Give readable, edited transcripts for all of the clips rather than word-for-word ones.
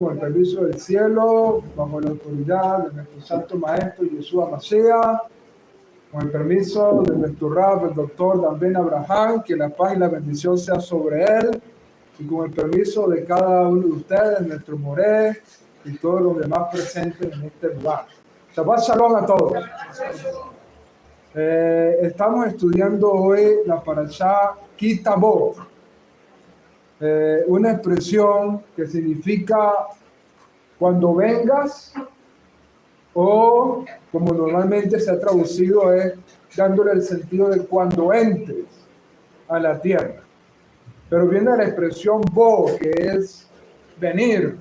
con el permiso del cielo, bajo la autoridad de nuestro Santo Maestro Yeshua Mashiach, con el permiso de nuestro Rab, el doctor Dan Ben Abraham, que la paz y la bendición sea sobre él, y con el permiso de cada uno de ustedes, nuestro Moré y todos los demás presentes en este lugar. Shabbat Shalom a todos. Estamos estudiando hoy la parashá Kitabo, una expresión que significa cuando vengas, o como normalmente se ha traducido es dándole el sentido de cuando entres a la tierra. Pero viene la expresión bo, que es venir.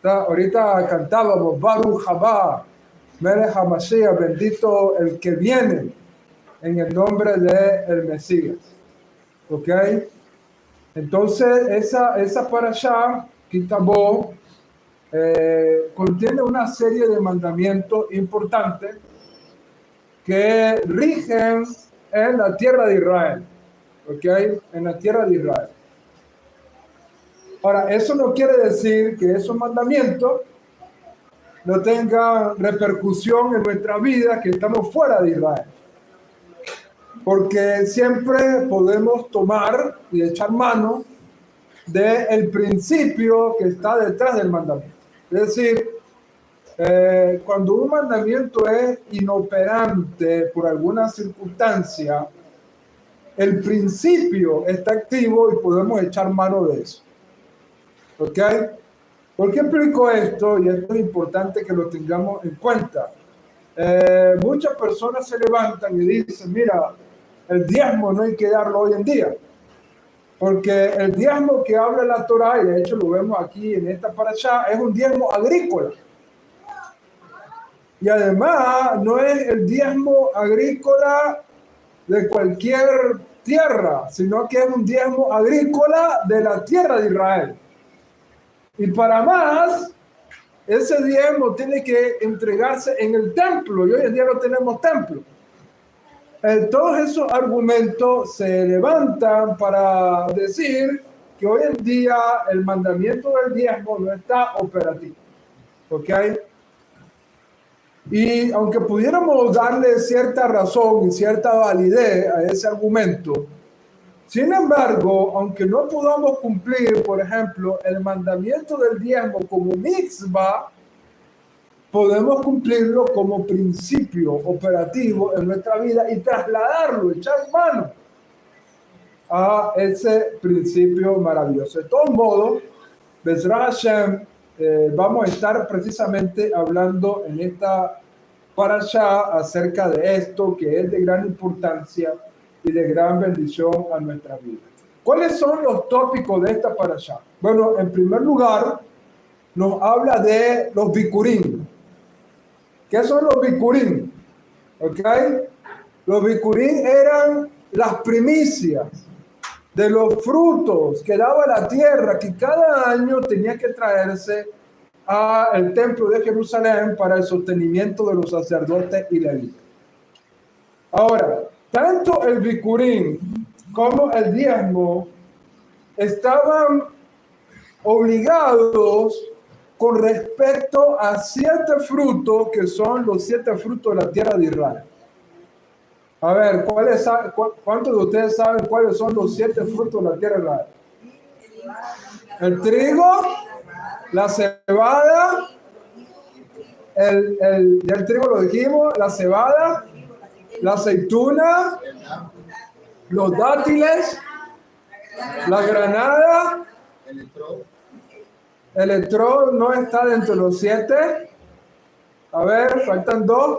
Ahorita cantábamos Baruch Haba, Melech HaMashiach, bendito el que viene en el nombre de el Mesías. ¿Ok? Entonces esa parashá, Kitabo, contiene una serie de mandamientos importantes que rigen en la tierra de Israel, ¿ok? En la tierra de Israel. Ahora, eso no quiere decir que esos mandamientos no tengan repercusión en nuestra vida, que estamos fuera de Israel. Porque siempre podemos tomar y echar mano del principio que está detrás del mandamiento. Es decir, cuando un mandamiento es inoperante por alguna circunstancia, el principio está activo y podemos echar mano de eso. ¿Ok? ¿Por qué explico esto? Y esto es importante que lo tengamos en cuenta. Muchas personas se levantan y dicen, mira, el diezmo no hay que darlo hoy en día. Porque el diezmo que habla la Torá, y de hecho lo vemos aquí en esta parashá, es un diezmo agrícola. Y además no es el diezmo agrícola de cualquier tierra, sino que es un diezmo agrícola de la tierra de Israel. Y para más, ese diezmo tiene que entregarse en el templo, y hoy en día no tenemos templo. Todos esos argumentos se levantan para decir que hoy en día el mandamiento del diezmo no está operativo. ¿Ok? Y aunque pudiéramos darle cierta razón y cierta validez a ese argumento, sin embargo, aunque no podamos cumplir, por ejemplo, el mandamiento del diezmo como mitzvah, podemos cumplirlo como principio operativo en nuestra vida y trasladarlo, echar mano a ese principio maravilloso. De todos modos, Bezrat Hashem, vamos a estar precisamente hablando en esta parashá acerca de esto que es de gran importancia y de gran bendición a nuestra vida. ¿Cuáles son los tópicos de esta parashá? Bueno, en primer lugar, nos habla de los bikurim. ¿Qué son los bikurim? ¿Ok? Los bikurim eran las primicias de los frutos que daba la tierra, que cada año tenía que traerse al templo de Jerusalén para el sostenimiento de los sacerdotes y levitas. Ahora, tanto el bikurim como el diezmo estaban obligados con respecto a 7 frutos que son los 7 frutos de la tierra de Israel. A ver, ¿cuántos de ustedes saben cuáles son los 7 frutos de la tierra de Israel? El trigo, la cebada, el trigo lo dijimos, la cebada, la aceituna, los dátiles, la granada, el etrog no está dentro de los 7. A ver, faltan 2.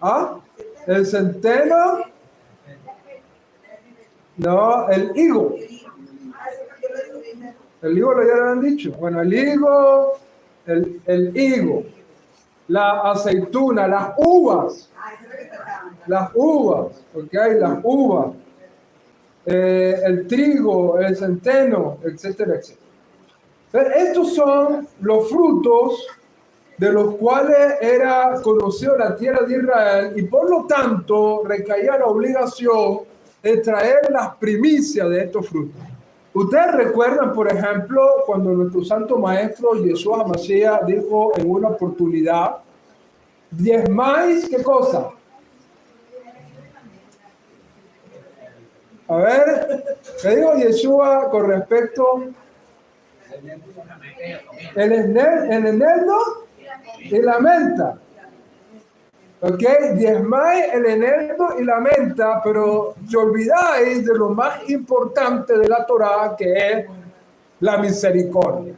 ¿Ah? El centeno. No, el higo. El higo ya lo han dicho. Bueno, el higo, la aceituna, las uvas, ¿ok? Las uvas, el trigo, el centeno, etcétera, etcétera. Pero estos son los frutos de los cuales era conocido la tierra de Israel y por lo tanto recaía la obligación de traer las primicias de estos frutos. Ustedes recuerdan, por ejemplo, cuando nuestro santo maestro Yeshua HaMashiach dijo en una oportunidad, diezmáis, ¿qué cosa? A ver, ¿qué dijo Yeshua con respecto? El eneldo y la menta. ¿Ok? Diezmáis el eneldo y la menta, pero te olvidáis de lo más importante de la Torá, que es la misericordia.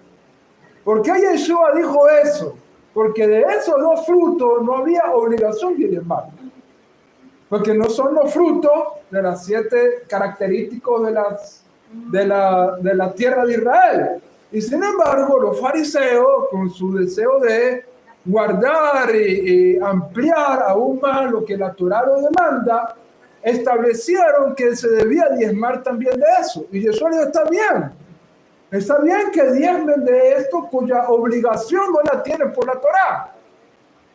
¿Por qué Yeshua dijo eso? Porque de esos dos frutos no había obligación de diezmar. Porque no son los frutos de las 7 características de la tierra de Israel. Y sin embargo, los fariseos, con su deseo de guardar y ampliar aún más lo que la Torá lo demanda, establecieron que se debía diezmar también de eso. Y Yeshua dijo, está bien. Está bien que diezmen de esto cuya obligación no la tienen por la Torá.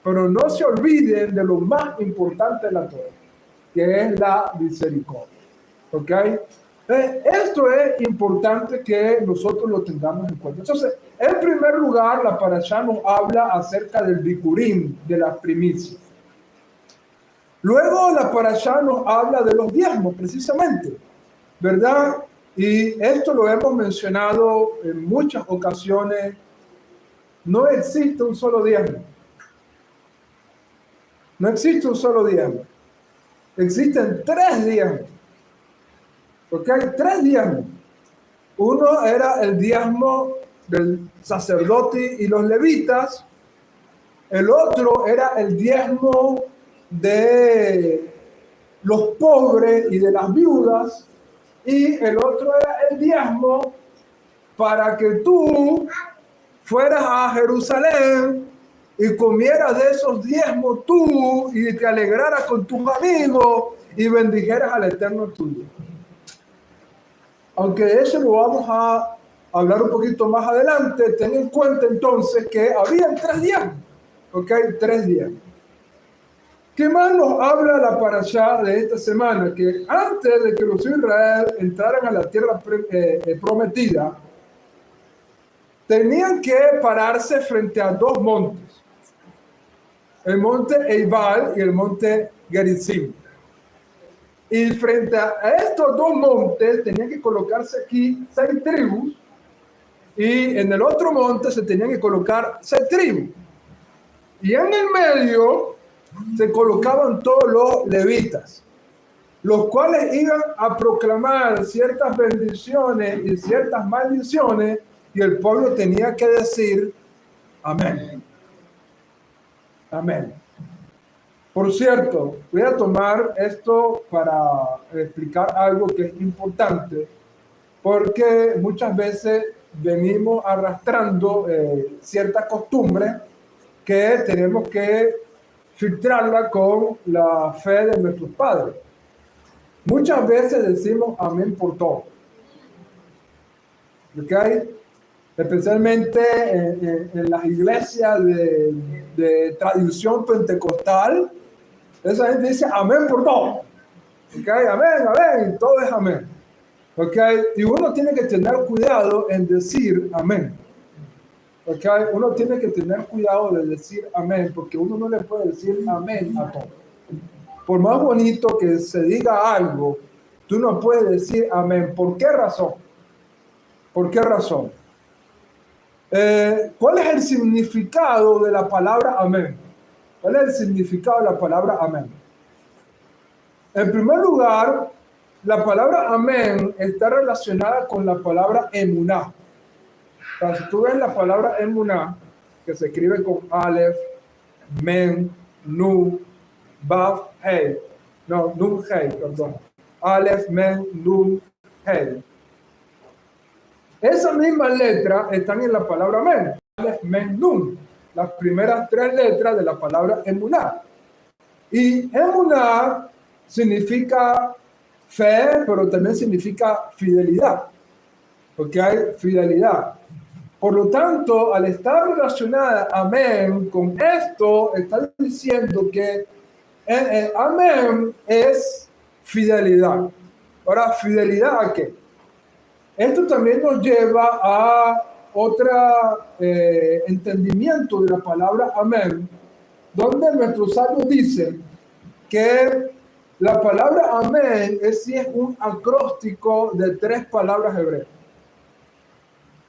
Pero no se olviden de lo más importante de la Torá, que es la misericordia. ¿Ok? Esto es importante que nosotros lo tengamos en cuenta. Entonces, en primer lugar, la parashá nos habla acerca del bikurim, de las primicias. Luego, la parashá nos habla de los diezmos, precisamente, ¿verdad? Y esto lo hemos mencionado en muchas ocasiones. No existe un solo diezmo. No existe un solo diezmo. Existen 3 diezmos. Porque hay 3 diezmos. Uno era el diezmo del sacerdote y los levitas. El otro era el diezmo de los pobres y de las viudas. Y el otro era el diezmo para que tú fueras a Jerusalén y comieras de esos diezmos tú y te alegraras con tus amigos y bendijeras al Eterno tuyo. Aunque de eso lo vamos a hablar un poquito más adelante, ten en cuenta entonces que habían 3 diezmos. ¿Ok? 3 diezmos. ¿Qué más nos habla la parashá de esta semana? Que antes de que los Israel entraran a la tierra prometida, tenían que pararse frente a 2 montes. El monte Eibal y el monte Gerizim. Y frente a estos 2 montes tenían que colocarse aquí 6 tribus. Y en el otro monte se tenían que colocar 6 tribus. Y en el medio se colocaban todos los levitas, los cuales iban a proclamar ciertas bendiciones y ciertas maldiciones, y el pueblo tenía que decir amén. Amén. Por cierto, voy a tomar esto para explicar algo que es importante, porque muchas veces venimos arrastrando cierta costumbre que tenemos que filtrarla con la fe de nuestros padres. Muchas veces decimos amén por todo. ¿Ok? Especialmente en las iglesias de tradición pentecostal, esa gente dice amén por todo. ¿Ok? Amén, amén, todo es amén. ¿Ok? Y uno tiene que tener cuidado en decir amén. ¿Ok? Uno tiene que tener cuidado de decir amén, porque uno no le puede decir amén a todo. Por más bonito que se diga algo, tú no puedes decir amén. ¿Por qué razón? ¿Por qué razón? ¿Cuál es el significado de la palabra amén? ¿Cuál es el significado de la palabra amén? En primer lugar, la palabra amén está relacionada con la palabra emuná. O sea, si tú ves la palabra emuná, que se escribe con Aleph, Men, Nu, Baf, Hey. No, Nun, Hey, perdón. Aleph, Men, Nun, Hey. Esas mismas letras están en la palabra amén. Aleph, Men, Nun. Las primeras 3 letras de la palabra emuná. Y emuná significa fe, pero también significa fidelidad. Porque hay fidelidad. Por lo tanto, al estar relacionada amén con esto, está diciendo que amén es fidelidad. Ahora, ¿fidelidad a qué? Esto también nos lleva a otro entendimiento de la palabra amén, donde nuestros sabios dicen que la palabra amén es un acróstico de tres palabras hebreas.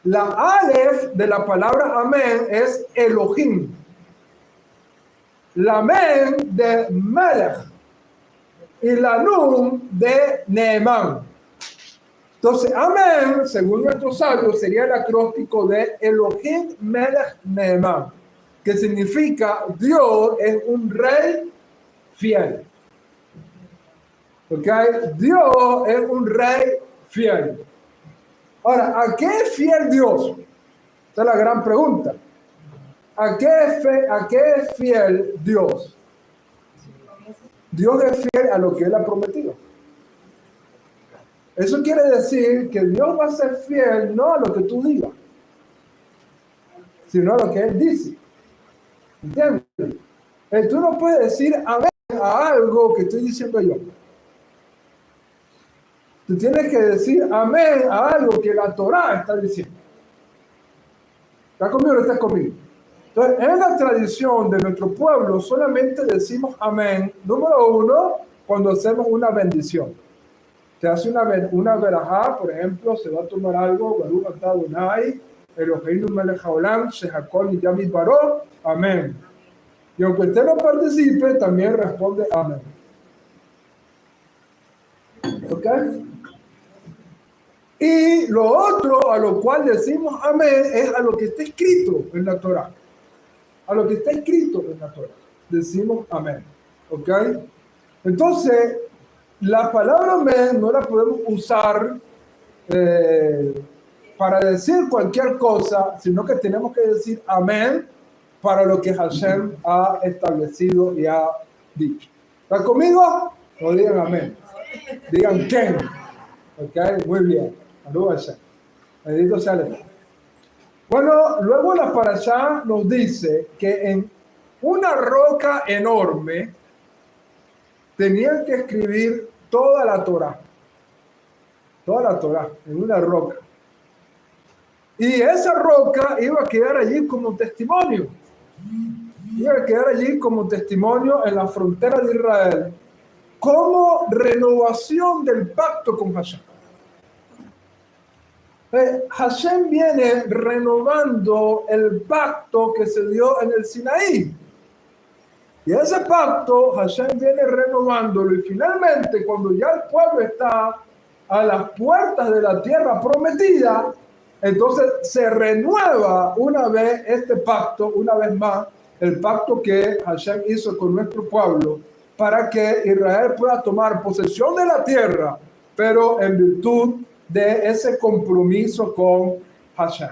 La alef de la palabra amén es Elohim. La men de Melech y la nun de Neemán. Entonces, amén, según nuestros sabios, sería el acróstico de Elohim Melech Neemán, que significa Dios es un rey fiel. ¿Ok? Dios es un rey fiel. Ahora, ¿a qué es fiel Dios? Esa es la gran pregunta. ¿A qué es fiel Dios? Dios es fiel a lo que Él ha prometido. Eso quiere decir que Dios va a ser fiel no a lo que tú digas, sino a lo que Él dice. ¿Entiendes? Tú no puedes decir amén a algo que estoy diciendo yo. Tú tienes que decir amén a algo que la Torá está diciendo. ¿Está conmigo o no está conmigo? Entonces, en la tradición de nuestro pueblo solamente decimos amén, número uno, cuando hacemos una bendición. Se hace una verajá, por ejemplo, se va a tomar algo, Baruch atah Adonai, Eloheinu melech haolam, shehakol niyah midbaro, amén. Y aunque usted no participe, también responde amén. ¿Ok? Y lo otro a lo cual decimos amén es a lo que está escrito en la Torá. A lo que está escrito en la Torá. Decimos amén. ¿Ok? Entonces, la palabra amén no la podemos usar para decir cualquier cosa, sino que tenemos que decir amén para lo que Hashem ha establecido y ha dicho. ¿Está conmigo? No digan amén. Digan ken. ¿Ok? Muy bien. Bendito sea el Eterno. Bueno, luego la parashá nos dice que en una roca enorme tenían que escribir toda la Torá en una roca. Y esa roca iba a quedar allí como testimonio. Iba a quedar allí como testimonio en la frontera de Israel, como renovación del pacto con Hashem. Hashem viene renovando el pacto que se dio en el Sinaí. Y ese pacto Hashem viene renovándolo, y finalmente cuando ya el pueblo está a las puertas de la tierra prometida, entonces se renueva una vez este pacto, una vez más, el pacto que Hashem hizo con nuestro pueblo para que Israel pueda tomar posesión de la tierra, pero en virtud de ese compromiso con Hashem.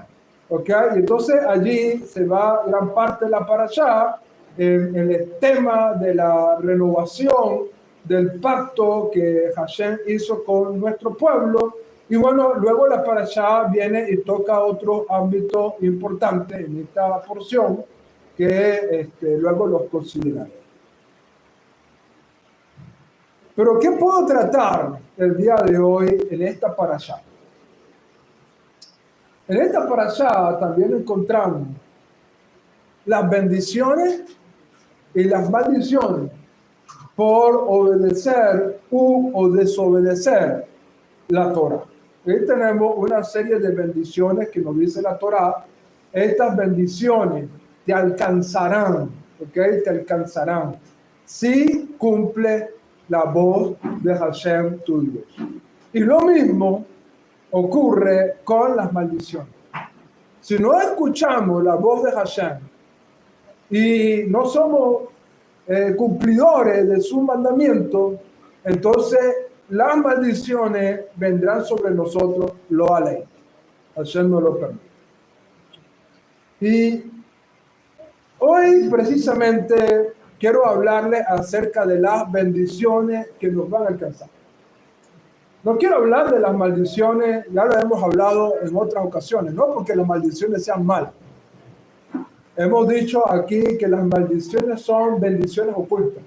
¿Ok? Y entonces allí se va gran parte de la parashá en el tema de la renovación del pacto que Hashem hizo con nuestro pueblo. Y bueno, luego la parashá viene y toca otro ámbito importante en esta porción que luego los consideraré. Pero ¿qué puedo tratar el día de hoy en esta parashá? En esta parashá también encontramos las bendiciones y las maldiciones por obedecer o desobedecer la Torah. Ahí tenemos una serie de bendiciones que nos dice la Torah. Estas bendiciones te alcanzarán, ¿ok? Te alcanzarán si cumple la voz de Hashem tu Dios. Y lo mismo ocurre con las maldiciones. Si no escuchamos la voz de Hashem y no somos cumplidores de su mandamiento, entonces las maldiciones vendrán sobre nosotros, lo aley. Hashem no lo permite. Y hoy precisamente quiero hablarles acerca de las bendiciones que nos van a alcanzar. No quiero hablar de las maldiciones, ya lo hemos hablado en otras ocasiones, no porque las maldiciones sean malas. Hemos dicho aquí que las maldiciones son bendiciones ocultas,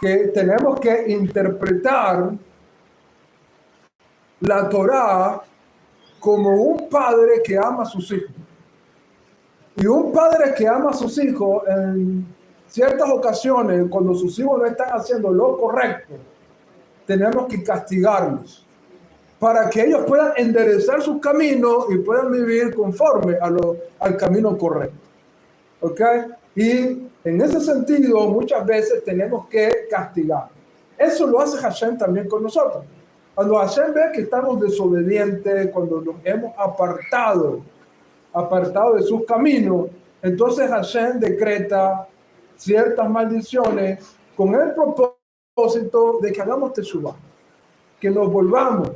que tenemos que interpretar la Torá como un padre que ama a sus hijos. Y un padre que ama a sus hijos, en ciertas ocasiones, cuando sus hijos no están haciendo lo correcto, tenemos que castigarlos para que ellos puedan enderezar sus caminos y puedan vivir conforme al camino correcto. ¿Ok? Y en ese sentido, muchas veces tenemos que castigar. Eso lo hace Hashem también con nosotros. Cuando Hashem ve que estamos desobedientes, cuando nos hemos apartado de sus caminos, entonces Hashem decreta ciertas maldiciones con el propósito de que hagamos teshuvá, que nos volvamos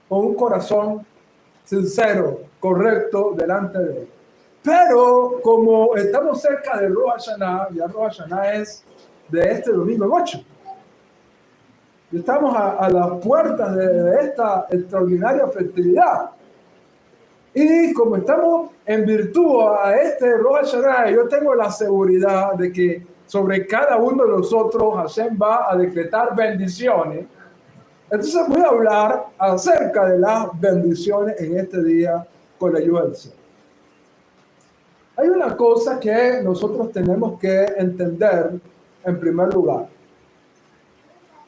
con un corazón sincero, correcto, delante de Él. Pero como estamos cerca de Rosh Hashanah, ya Rosh Hashanah es de este domingo 8. Estamos a las puertas de esta extraordinaria festividad. Y como estamos en virtud a este Rosh Hashanah, yo tengo la seguridad de que sobre cada uno de nosotros Hashem va a decretar bendiciones. Entonces voy a hablar acerca de las bendiciones en este día con la ayuda del Señor. Hay una cosa que nosotros tenemos que entender en primer lugar.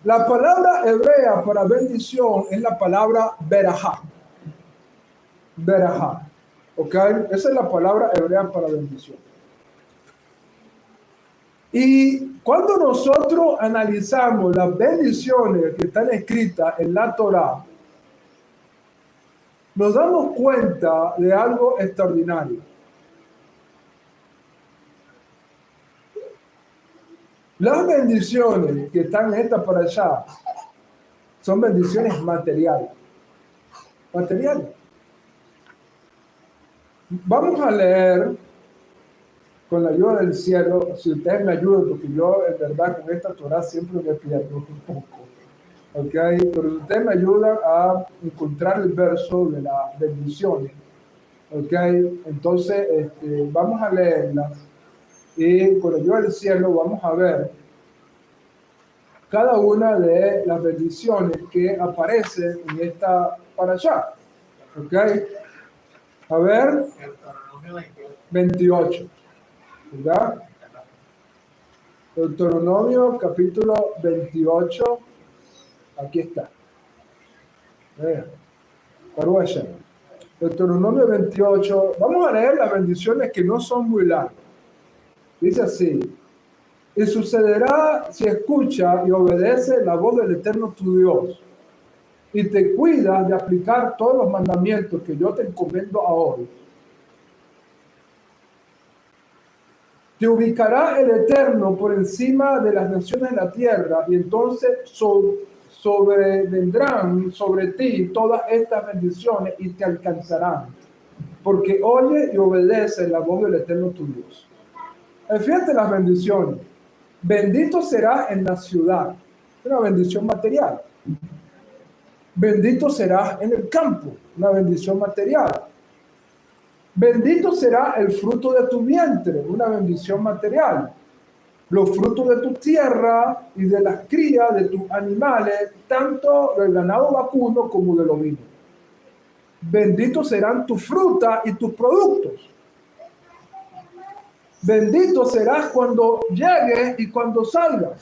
La palabra hebrea para bendición es la palabra berajá. Berajá. ¿Ok? Esa es la palabra hebrea para bendición. Y cuando nosotros analizamos las bendiciones que están escritas en la Torá, nos damos cuenta de algo extraordinario. Las bendiciones que están en esta parashá son bendiciones materiales. Materiales. Vamos a leer con la ayuda del cielo, si ustedes me ayudan, porque yo en verdad con esta Torah siempre me pierdo un poco. ¿Okay? Pero ustedes me ayudan a encontrar el verso de las bendiciones. ¿Okay? Entonces, vamos a leerlas. Y con la ayuda del cielo vamos a ver cada una de las bendiciones que aparecen en esta parashá. ¿Ok? A ver, 28. ¿Verdad? Deuteronomio capítulo 28. Aquí está. Deuteronomio 28. Vamos a leer las bendiciones que no son muy largas. Dice así: y sucederá si escucha y obedece la voz del Eterno tu Dios, y te cuidas de aplicar todos los mandamientos que yo te encomiendo ahora. Te ubicará el Eterno por encima de las naciones de la tierra, y entonces sobrevendrán sobre ti todas estas bendiciones y te alcanzarán, porque oye y obedece la voz del Eterno tu Dios. Fíjate las bendiciones. Bendito serás en la ciudad, una bendición material. Bendito serás en el campo, una bendición material. Bendito será el fruto de tu vientre, una bendición material. Los frutos de tu tierra y de las crías de tus animales, tanto del ganado vacuno como del ovino. Benditos serán tu fruta y tus productos. Bendito serás cuando llegues y cuando salgas.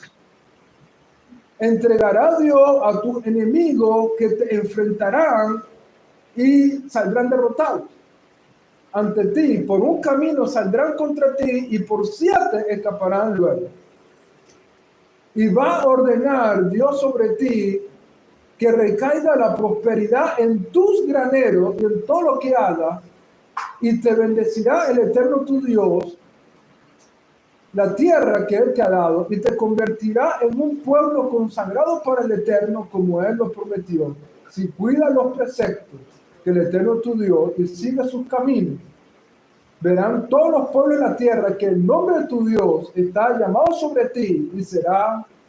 Entregará Dios a tus enemigos que te enfrentarán y saldrán derrotados. Ante ti, por un camino saldrán contra ti y por 7 escaparán luego. Y va a ordenar Dios sobre ti que recaiga la prosperidad en tus graneros y en todo lo que hagas, y te bendecirá el Eterno tu Dios la tierra que Él te ha dado, y te convertirá en un pueblo consagrado para el Eterno, como Él lo prometió. Si cuidas los preceptos que el Eterno tu Dios y sigue sus caminos, verán todos los pueblos de la tierra que el nombre de tu Dios está llamado sobre ti,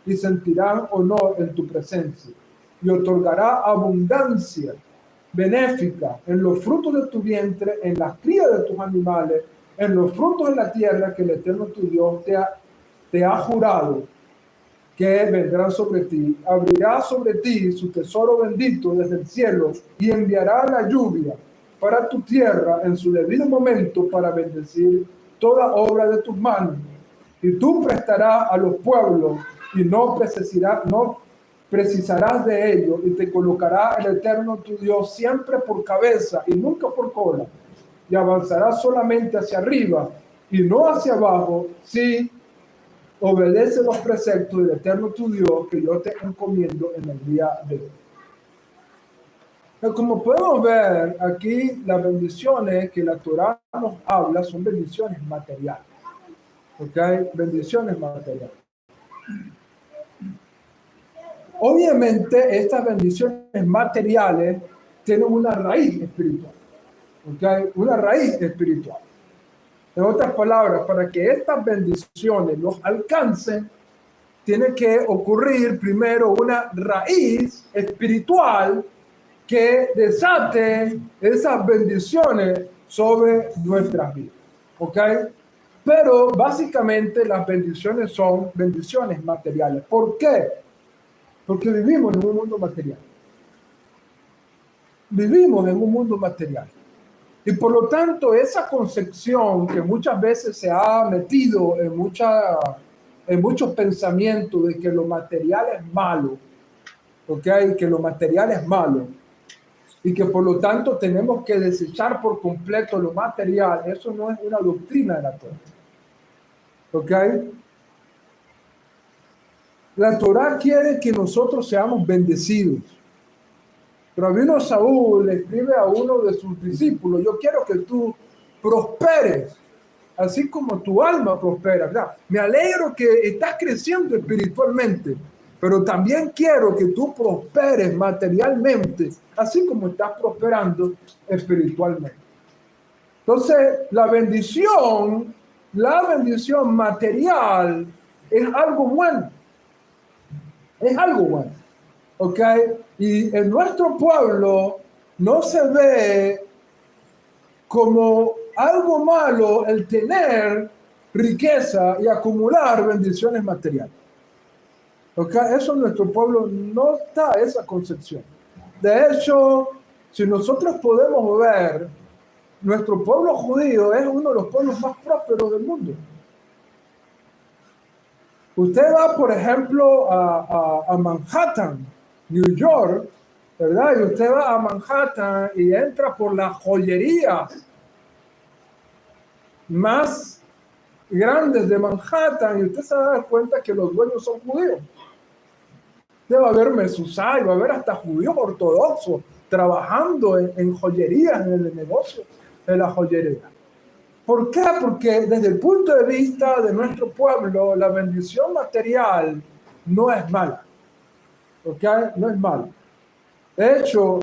y sentirán honor en tu presencia, y otorgará abundancia benéfica en los frutos de tu vientre, en las crías de tus animales, en los frutos de la tierra que el Eterno tu Dios te ha jurado que vendrán sobre ti. Abrirá sobre ti su tesoro bendito desde el cielo y enviará la lluvia para tu tierra en su debido momento para bendecir toda obra de tus manos. Y tú prestarás a los pueblos y no precisarás de ello, y te colocará el Eterno tu Dios siempre por cabeza y nunca por cola, y avanzarás solamente hacia arriba y no hacia abajo, si obedece los preceptos del Eterno tu Dios que yo te encomiendo en el día de hoy. Pero como podemos ver aquí, las bendiciones que la Torá nos habla son bendiciones materiales. ¿Ok? Bendiciones materiales. Obviamente, estas bendiciones materiales tienen una raíz espiritual. ¿Ok? Una raíz espiritual. En otras palabras, para que estas bendiciones los alcancen, tiene que ocurrir primero una raíz espiritual que desate esas bendiciones sobre nuestras vidas. ¿Ok? Pero básicamente las bendiciones son bendiciones materiales. ¿Por qué? Porque vivimos en un mundo material. Vivimos en un mundo material. Y por lo tanto, esa concepción que muchas veces se ha metido en muchos pensamientos de que lo material es malo, ¿ok? Que lo material es malo, y que por lo tanto tenemos que desechar por completo lo material, eso no es una doctrina de la Torá. ¿Ok? La Torá quiere que nosotros seamos bendecidos. Rabino Saúl le escribe a uno de sus discípulos: yo quiero que tú prosperes, así como tu alma prospera. ¿Verdad? Me alegro que estás creciendo espiritualmente, pero también quiero que tú prosperes materialmente, así como estás prosperando espiritualmente. Entonces, la bendición material es algo bueno. Es algo bueno. ¿Ok? Y en nuestro pueblo no se ve como algo malo el tener riqueza y acumular bendiciones materiales. ¿Ok? Eso en nuestro pueblo no está esa concepción. De hecho, si nosotros podemos ver, nuestro pueblo judío es uno de los pueblos más prósperos del mundo. Usted va, por ejemplo, a Manhattan, New York, ¿verdad? Y usted va a Manhattan y entra por las joyerías más grandes de Manhattan y usted se va a dar cuenta que los dueños son judíos. Usted va a ver mezuzá y va a ver hasta judíos ortodoxos trabajando en joyerías, en el negocio de la joyería. ¿Por qué? Porque desde el punto de vista de nuestro pueblo, la bendición material no es mala. ¿Ok? No es mala. De hecho,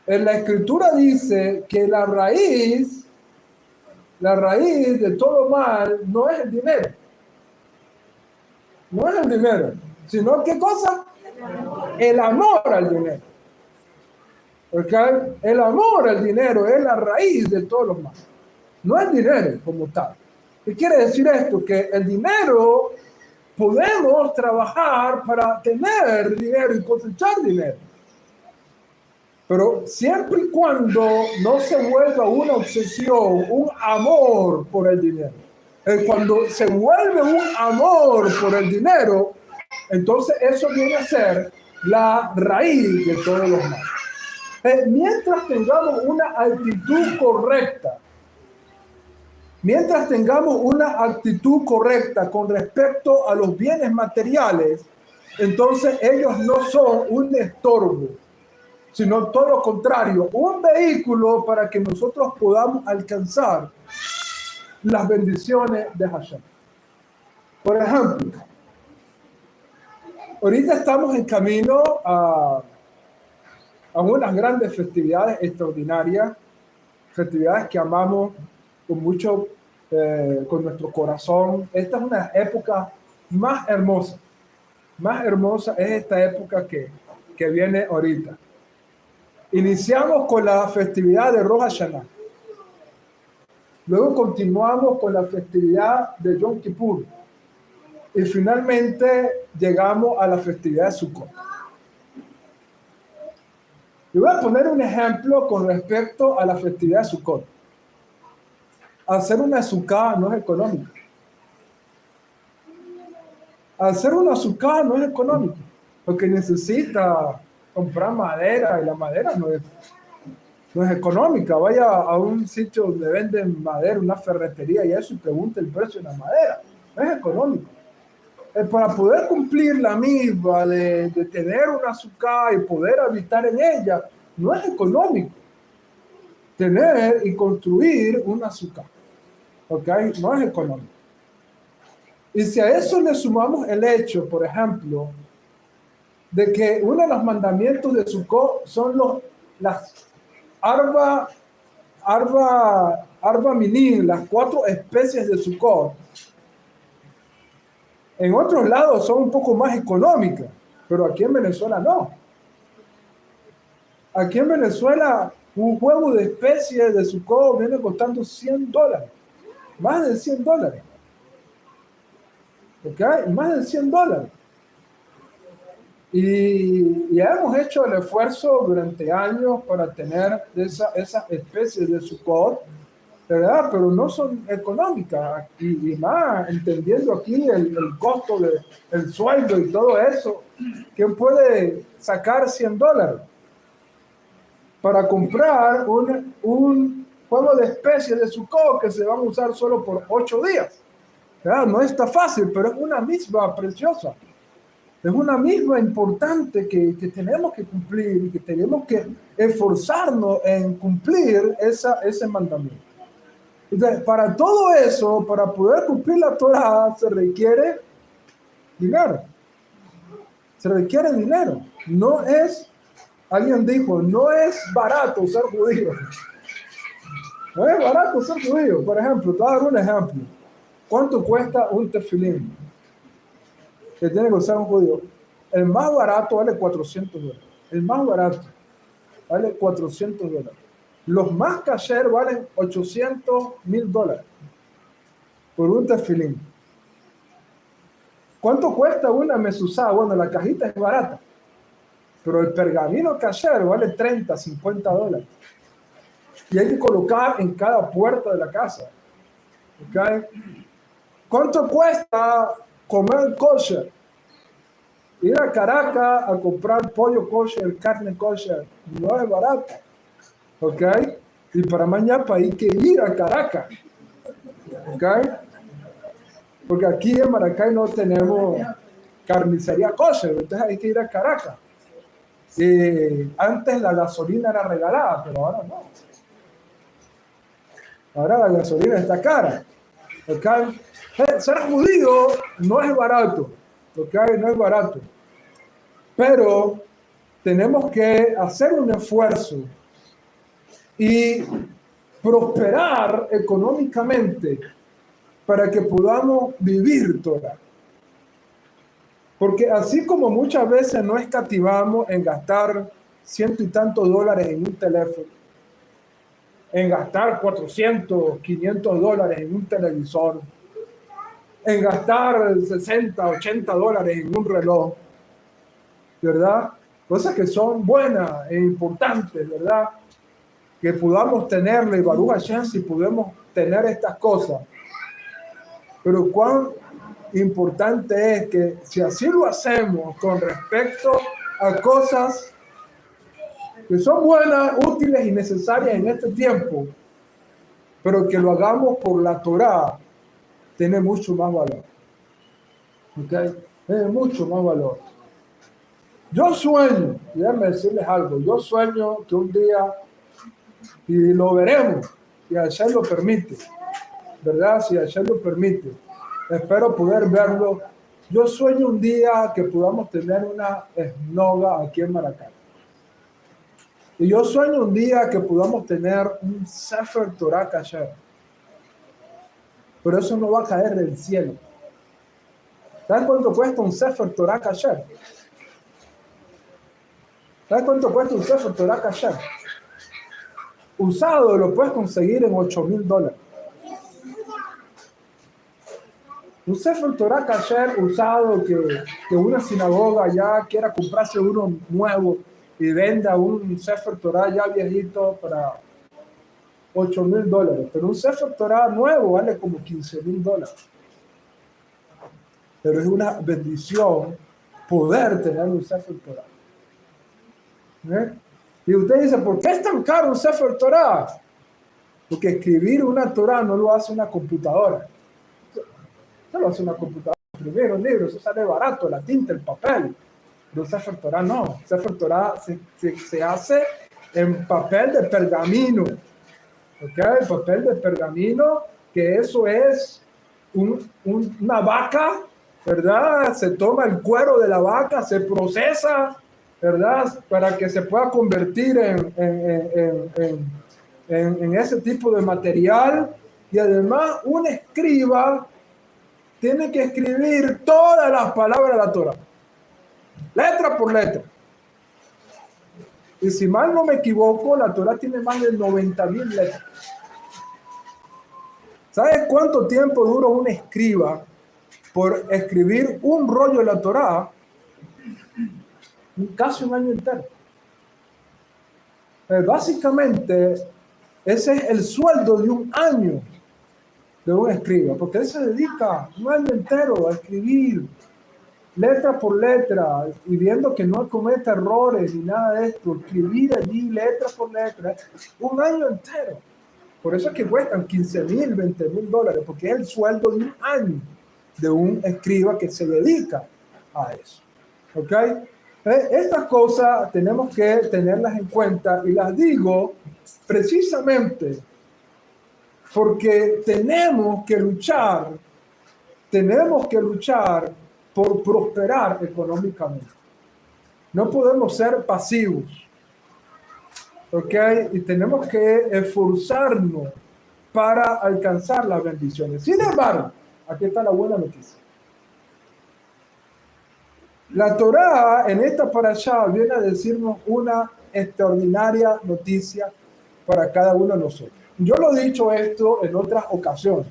en la escritura dice que la raíz de todo mal no es el dinero. No es el dinero, sino ¿qué cosa? El amor al dinero. ¿Ok? El amor al dinero es la raíz de todos los males. No es dinero como tal. ¿Qué quiere decir esto? Que el dinero, podemos trabajar para tener dinero y cosechar dinero. Pero siempre y cuando no se vuelva una obsesión, un amor por el dinero. Cuando se vuelve un amor por el dinero, entonces eso viene a ser la raíz de todos los males. Mientras tengamos una actitud correcta con respecto a los bienes materiales, entonces ellos no son un estorbo, sino todo lo contrario, un vehículo para que nosotros podamos alcanzar las bendiciones de Hashem. Por ejemplo, ahorita estamos en camino a unas grandes festividades extraordinarias, festividades que amamos con mucho, con nuestro corazón. Esta es una época más hermosa. Más hermosa es esta época que viene ahorita. Iniciamos con la festividad de Rosh Hashanah. Luego continuamos con la festividad de Yom Kippur. Y finalmente llegamos a la festividad de Sukkot. Y voy a poner un ejemplo con respecto a la festividad de Sukkot. Hacer una sukkah no es económico. Hacer una sukkah no es económico, porque necesita comprar madera y la madera no es económica. Vaya a un sitio donde venden madera, una ferretería y eso, y pregunte el precio de la madera. No es económico. Para poder cumplir la misma de tener una sukkah y poder habitar en ella, no es económico tener y construir una sukkah. ¿Ok? No es económico. Y si a eso le sumamos el hecho, por ejemplo, de que uno de los mandamientos de Sukkot son las arba minim, las 4 especies de Sukkot. En otros lados son un poco más económicas, pero aquí en Venezuela no. Aquí en Venezuela un huevo de especies de Sukkot viene costando $100, más de $100. ¿Ok? Más de $100. Y hemos hecho el esfuerzo durante años para tener esas especies de Sukkot, ¿verdad? Pero no son económicas. Y más, entendiendo aquí el costo del sueldo y todo eso, ¿quién puede sacar $100 para comprar un juego de especies de Sukkot que se van a usar solo por 8 días? ¿Verdad? No está fácil, pero es una misma preciosa. Es una misma importante que tenemos que cumplir y que tenemos que esforzarnos en cumplir ese mandamiento. Entonces, para todo eso, para poder cumplir la Torá, se requiere dinero. Se requiere dinero. No es, alguien dijo, no es barato ser judío. No es barato ser judío. Por ejemplo, te voy a dar un ejemplo. ¿Cuánto cuesta un tefilín que tiene que usar un judío? El más barato vale $400. El más barato vale $400. Los más kasher valen $800,000 por un tefilín. ¿Cuánto cuesta una mezuzá? Bueno, la cajita es barata, pero el pergamino kasher vale $30-50. Y hay que colocar en cada puerta de la casa. ¿Okay? ¿Cuánto cuesta comer kosher? Ir a Caracas a comprar pollo kosher, carne kosher, no es barato. ¿Ok? Y para mañana hay que ir a Caracas. ¿Ok? Porque aquí en Maracay no tenemos carnicería kosher, entonces hay que ir a Caracas. Antes la gasolina era regalada, pero ahora no. Ahora la gasolina está cara. ¿Ok? Ser judío no es barato. ¿Ok? No es barato. Pero tenemos que hacer un esfuerzo y prosperar económicamente para que podamos vivir Torah. Porque así como muchas veces no escatimamos en gastar $100 y tantos en un teléfono, en gastar $400, $500 en un televisor, en gastar $60, $80 en un reloj, ¿verdad? Cosas que son buenas e importantes, ¿verdad? Que podamos tenerle, Baruch Hashem, si podemos tener estas cosas. Pero cuán importante es que si así lo hacemos con respecto a cosas que son buenas, útiles y necesarias en este tiempo, pero que lo hagamos por la Torá, tiene mucho más valor. ¿Ok? Tiene mucho más valor. Yo sueño, déjenme decirles algo, yo sueño que un día, y lo veremos, y Hashem lo permite, ¿verdad? Si Hashem lo permite, espero poder verlo. Yo sueño un día que podamos tener una esnoga aquí en Maracay. Y yo sueño un día que podamos tener un Sefer Torah Kasher. Pero eso no va a caer del cielo. ¿Sabes cuánto cuesta un Sefer Torah Kasher? ¿Sabes cuánto cuesta un Sefer Torah Kasher? Usado lo puedes conseguir en $8,000. Un Sefer Torah kasher usado que una sinagoga ya quiera comprarse uno nuevo y venda un Sefer Torah ya viejito para $8,000. Pero un Sefer Torah nuevo vale como $15,000. Pero es una bendición poder tener un Sefer Torah. Y usted dice, ¿por qué es tan caro un Sefer Torah? Porque escribir una Torah no lo hace una computadora. Eso lo hace una computadora. Escribir un libro, eso sale barato, la tinta, el papel. Pero un Sefer Torah no. Sefer Torah se hace en papel de pergamino. ¿Ok? El papel de pergamino, que eso es una vaca, ¿verdad? Se toma el cuero de la vaca, se procesa, ¿verdad? Para que se pueda convertir en ese tipo de material. Y además, un escriba tiene que escribir todas las palabras de la Torah, letra por letra. Y si mal no me equivoco, la Torah tiene más de 90,000 letras. ¿Sabes cuánto tiempo dura un escriba por escribir un rollo de la Torah? Casi un año entero. Básicamente, ese es el sueldo de un año de un escriba, porque él se dedica un año entero a escribir letra por letra y viendo que no cometa errores ni nada de esto, escribir allí letra por letra, un año entero. Por eso es que cuestan $15,000, $20,000, porque es el sueldo de un año de un escriba que se dedica a eso. ¿Ok? Estas cosas tenemos que tenerlas en cuenta y las digo precisamente porque tenemos que luchar por prosperar económicamente. No podemos ser pasivos. ¿Ok? Y tenemos que esforzarnos para alcanzar las bendiciones. Sin embargo, aquí está la buena noticia. La Torá en esta parashá viene a decirnos una extraordinaria noticia para cada uno de nosotros. Yo lo he dicho esto en otras ocasiones.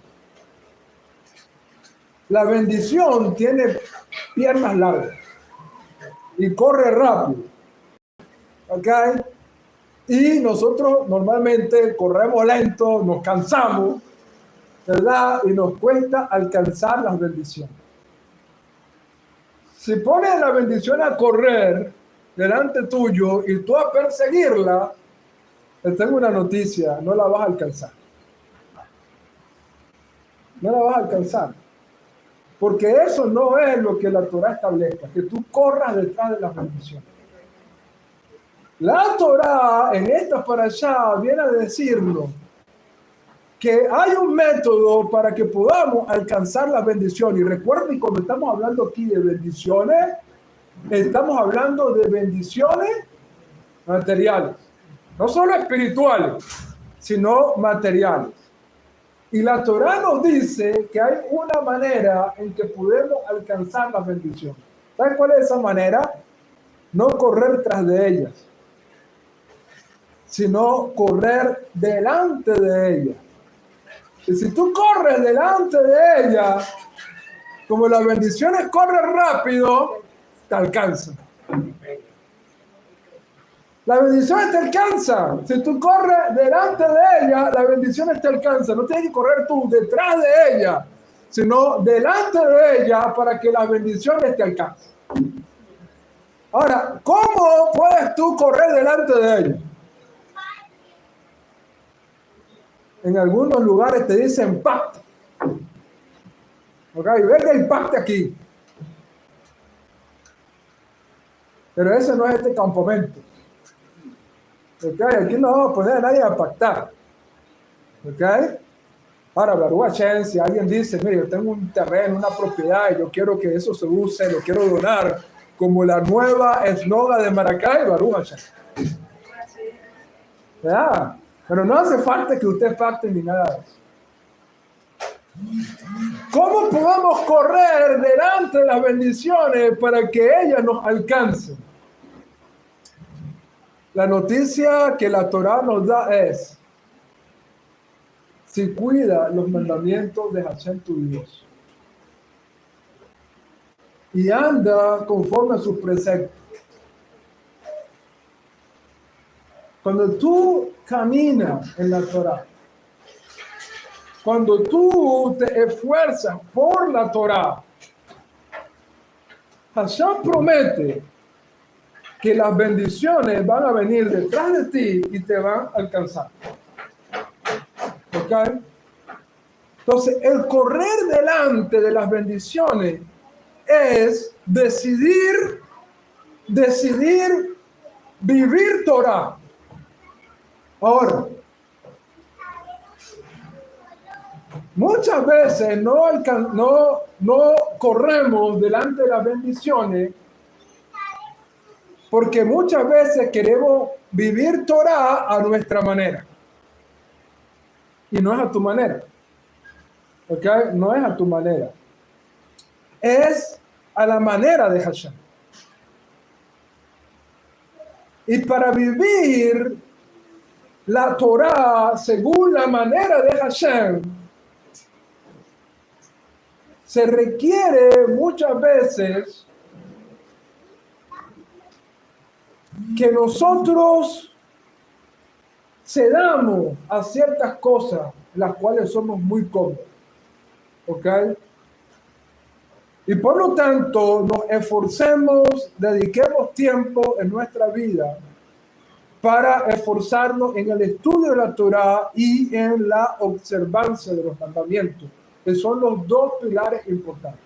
La bendición tiene piernas largas y corre rápido. ¿Ok? Y nosotros normalmente corremos lento, nos cansamos, ¿verdad? Y nos cuesta alcanzar las bendiciones. Si pones la bendición a correr delante tuyo y tú a perseguirla, te tengo una noticia, no la vas a alcanzar. No la vas a alcanzar. Porque eso no es lo que la Torá establezca, que tú corras detrás de las bendiciones. La Torá en esta parashá viene a decirnos que hay un método para que podamos alcanzar la bendición. Y recuerden, cuando estamos hablando aquí de bendiciones, estamos hablando de bendiciones materiales. No solo espirituales, sino materiales. Y la Torá nos dice que hay una manera en que podemos alcanzar las bendiciones. ¿Sabes cuál es esa manera? No correr tras de ellas, sino correr delante de ellas. Y si tú corres delante de ella, como las bendiciones corren rápido, te alcanzan. Las bendiciones te alcanzan. Si tú corres delante de ella, las bendiciones te alcanzan. No tienes que correr tú detrás de ella, sino delante de ella para que las bendiciones te alcancen. Ahora, ¿cómo puedes tú correr delante de ella? En algunos lugares te dicen pacto. Ok, venga y pacte aquí. Pero ese no es este campamento. Ok, aquí no vamos a poner a nadie a pactar. Ok. Ahora, Baruch Hashem, si alguien dice, mire, yo tengo un terreno, una propiedad, y yo quiero que eso se use, lo quiero donar, como la nueva eslogan de Maracay, Baruch Hashem. ¿Verdad? Pero no hace falta que usted pacte ni nada de eso. ¿Cómo podemos correr delante de las bendiciones para que ellas nos alcancen? La noticia que la Torá nos da es: si cuida los mandamientos de Hashem tu Dios, y anda conforme a sus preceptos. Cuando tú caminas en la Torá, cuando tú te esfuerzas por la Torá, Hashem promete que las bendiciones van a venir detrás de ti y te van a alcanzar. ¿Ok? Entonces, el correr delante de las bendiciones es decidir vivir Torah. Ahora, muchas veces no corremos delante de las bendiciones porque muchas veces queremos vivir Torah a nuestra manera. Y no es a tu manera. ¿Ok? No es a tu manera. Es a la manera de Hashem. Y para vivir la Torah según la manera de Hashem, se requiere muchas veces que nosotros cedamos a ciertas cosas, las cuales somos muy cómodos. ¿Ok? Y por lo tanto nos esforcemos, dediquemos tiempo en nuestra vida para esforzarnos en el estudio de la Torá y en la observancia de los mandamientos, que son los dos pilares importantes.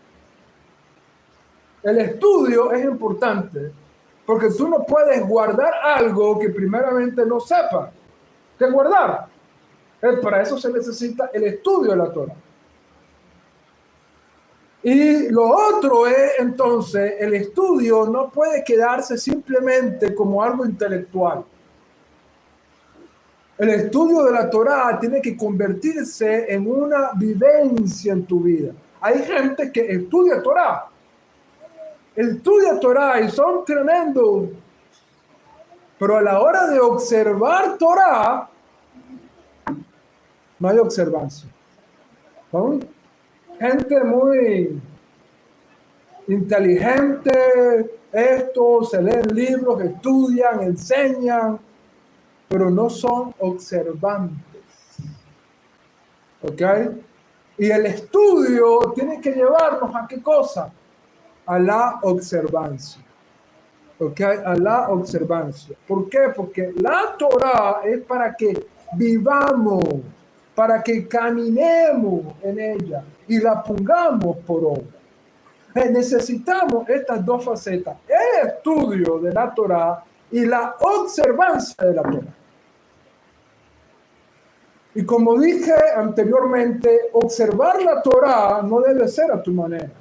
El estudio es importante porque tú no puedes guardar algo que primeramente no sepas qué guardar. Para eso se necesita el estudio de la Torá. Y lo otro es, entonces, el estudio no puede quedarse simplemente como algo intelectual. El estudio de la Torá tiene que convertirse en una vivencia en tu vida. Hay gente que estudia Torá y son tremendos, pero a la hora de observar Torá, no hay observancia. Son gente muy inteligente, se leen libros, estudian, enseñan, pero no son observantes. ¿Ok? Y el estudio tiene que llevarnos a qué cosa? A la observancia. ¿Ok? A la observancia. ¿Por qué? Porque la Torah es para que vivamos, para que caminemos en ella y la pongamos por obra. Necesitamos estas dos facetas, el estudio de la Torah y la observancia de la Torah. Y como dije anteriormente, observar la Torah no debe ser a tu manera.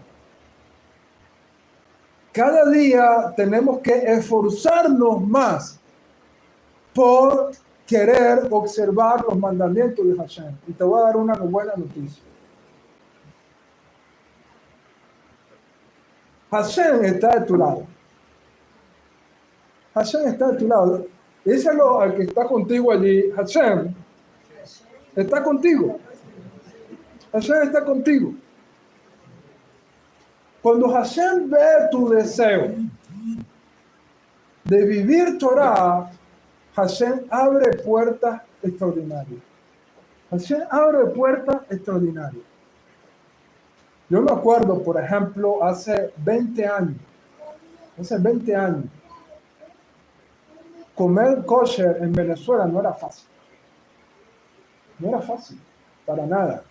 Cada día tenemos que esforzarnos más por querer observar los mandamientos de Hashem. Y te voy a dar una buena noticia. Hashem está de tu lado. Hashem está de tu lado. Díselo al que está contigo allí. Hashem está contigo. Hashem está contigo. Cuando Hashem ve tu deseo de vivir Torah, Hashem abre puertas extraordinarias. Hashem abre puertas extraordinarias. Yo me acuerdo, por ejemplo, hace 20 años, comer kosher en Venezuela no era fácil. No era fácil, para nada.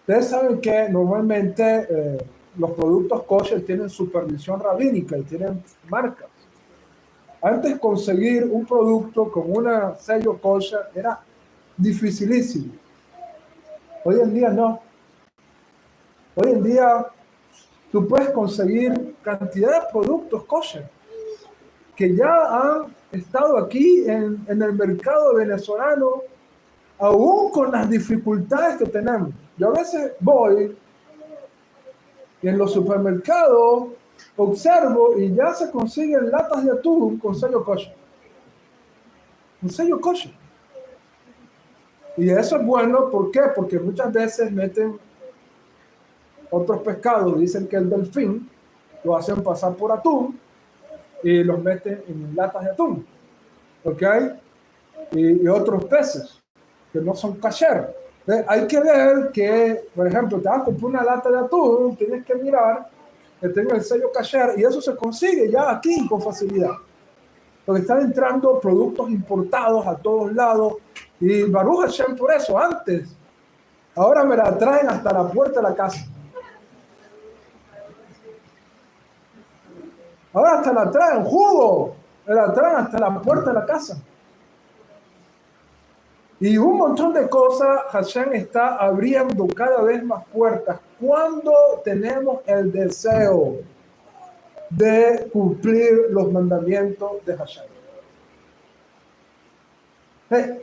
Ustedes saben que normalmente los productos kosher tienen supervisión rabínica y tienen marcas. Antes conseguir un producto con un sello kosher era dificilísimo. Hoy en día no. Hoy en día tú puedes conseguir cantidad de productos kosher que ya han estado aquí en el mercado venezolano, aún con las dificultades que tenemos. Yo a veces voy y en los supermercados observo y ya se consiguen latas de atún con sello kosher. Un sello kosher. Y eso es bueno, ¿por qué? Porque muchas veces meten otros pescados dicen que el delfín lo hacen pasar por atún y los meten en latas de atún, ¿ok? Y otros peces que no son kasher. Hay que ver que, por ejemplo, te vas a comprar una lata de atún, tienes que mirar que tenga el sello kasher, y eso se consigue ya aquí con facilidad. Porque están entrando productos importados a todos lados, y Baruch Hashem por eso, antes, ahora me la traen hasta la puerta de la casa. Ahora hasta la traen, jugo, me la traen hasta la puerta de la casa. Y un montón de cosas, Hashem está abriendo cada vez más puertas cuando tenemos el deseo de cumplir los mandamientos de Hashem.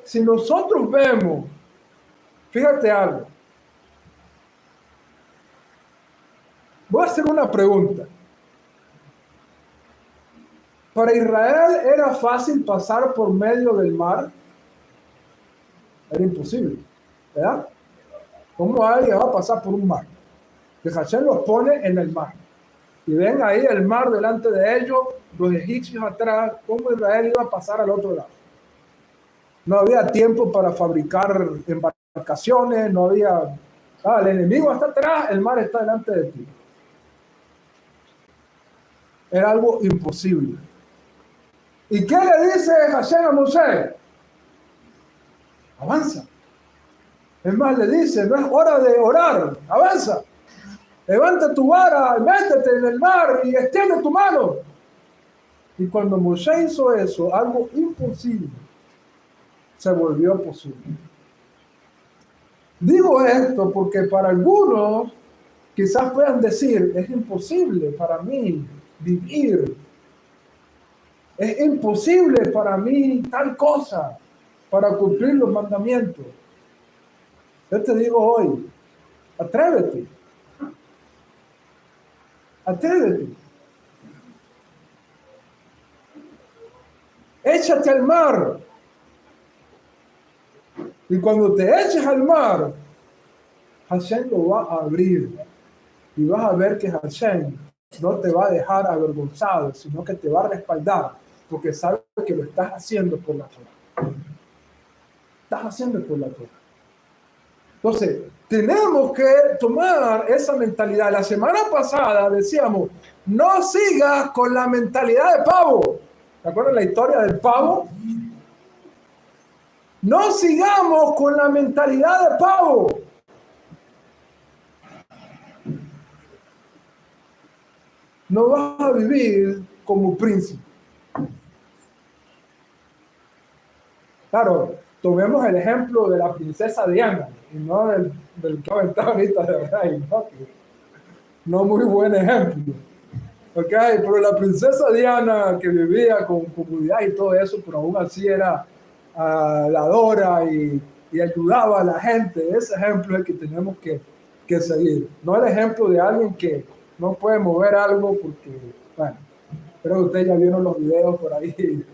Si nosotros vemos, fíjate algo, voy a hacer una pregunta. Para Israel era fácil pasar por medio del mar. Era imposible, ¿verdad? ¿Cómo alguien va a pasar por un mar? Que Hashem los pone en el mar. Y ven ahí el mar delante de ellos, los egipcios atrás. ¿Cómo Israel iba a pasar al otro lado? No había tiempo para fabricar embarcaciones, no había... el enemigo está atrás, el mar está delante de ti. Era algo imposible. ¿Y qué le dice Hashem a Moisés? Avanza. Es más, le dice, no es hora de orar, avanza. Levanta tu vara, métete en el mar y extiende tu mano. Y cuando Moisés hizo eso, algo imposible se volvió posible. Digo esto porque para algunos quizás puedan decir, es imposible para mí vivir. Es imposible para mí tal cosa para cumplir los mandamientos. Yo te digo hoy, atrévete. Atrévete. Échate al mar. Y cuando te eches al mar, Hashem lo va a abrir. Y vas a ver que Hashem no te va a dejar avergonzado, sino que te va a respaldar, porque sabe que lo estás haciendo por la Torah. Estás haciendo por la Torah. Entonces, tenemos que tomar esa mentalidad. La semana pasada decíamos, no sigas con la mentalidad de pavo. ¿Te acuerdas la historia del pavo? No sigamos con la mentalidad de pavo. No vas a vivir como príncipe. Claro, tomemos el ejemplo de la princesa Diana, y no del que aventaba ahorita de rey, ¿no? No muy buen ejemplo. Okay, pero la princesa Diana, que vivía con comunidad y todo eso, pero aún así era dadora y ayudaba a la gente. Ese ejemplo es el que tenemos que seguir. No el ejemplo de alguien que no puede mover algo porque, bueno, creo que ustedes ya vieron los videos por ahí.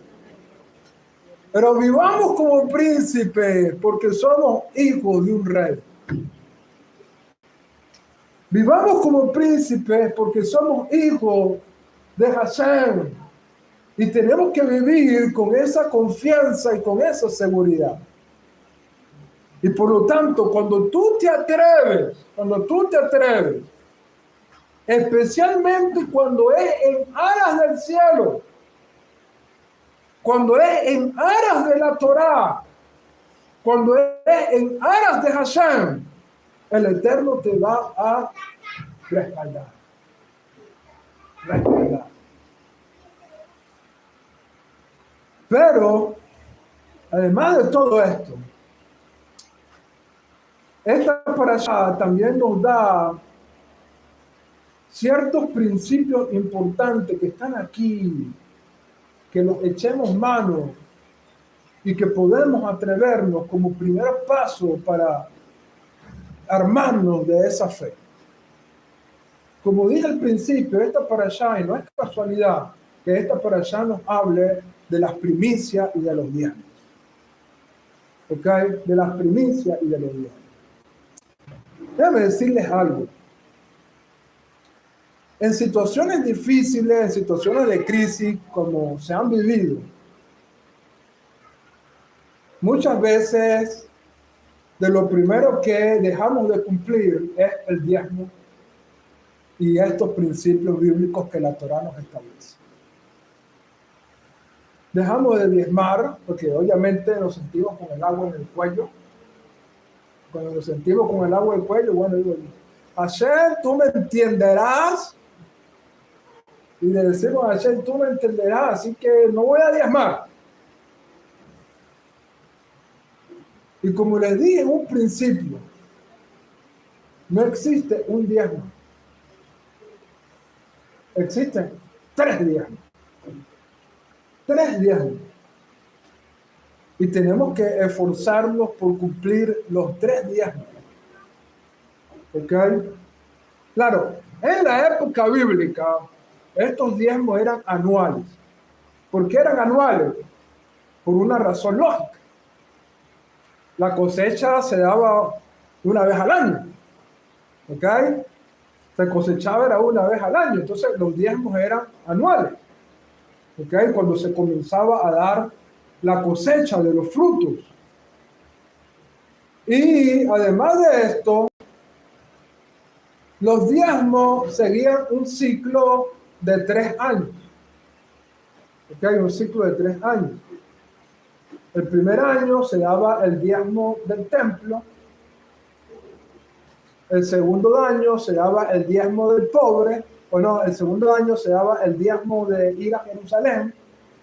Pero vivamos como príncipes porque somos hijos de un rey. Vivamos como príncipes porque somos hijos de Hashem. Y tenemos que vivir con esa confianza y con esa seguridad. Y por lo tanto, cuando tú te atreves, especialmente cuando es en aras del cielo, cuando es en aras de la Torá, cuando es en aras de Hashem, el Eterno te va a respaldar. Pero, además de todo esto, esta parashá también nos da ciertos principios importantes que están aquí, que los echemos mano y que podemos atrevernos como primer paso para armarnos de esa fe. Como dije al principio, esta parashá, y no es casualidad que esta parashá nos hable de las primicias y de los diezmos. De las primicias y de los diezmos. Déjame decirles algo. En situaciones difíciles, en situaciones de crisis como se han vivido, muchas veces de lo primero que dejamos de cumplir es el diezmo y estos principios bíblicos que la Torá nos establece. Dejamos de diezmar porque obviamente nos sentimos con el agua en el cuello. Cuando nos sentimos con el agua en el cuello, bueno, digo, Hashem, tú me entenderás. Y le decimos a Hashem, tú me entenderás, así que no voy a diezmar. Y como les dije en un principio, no existe un diezmo. Existen 3 diezmos. 3 diezmos. Y tenemos que esforzarnos por cumplir los 3 diezmos. ¿Ok? Claro, en la época bíblica, estos diezmos eran anuales. ¿Por qué eran anuales? Por una razón lógica. La cosecha se daba una vez al año. ¿Ok? Se cosechaba era una vez al año. Entonces los diezmos eran anuales. ¿Ok? Cuando se comenzaba a dar la cosecha de los frutos. Y además de esto, los diezmos seguían un ciclo de 3 años. ¿Ok? Un ciclo de 3 años. El primer año se daba el diezmo del templo. El segundo año se daba el diezmo del pobre. O no, el segundo año se daba el diezmo de ir a Jerusalén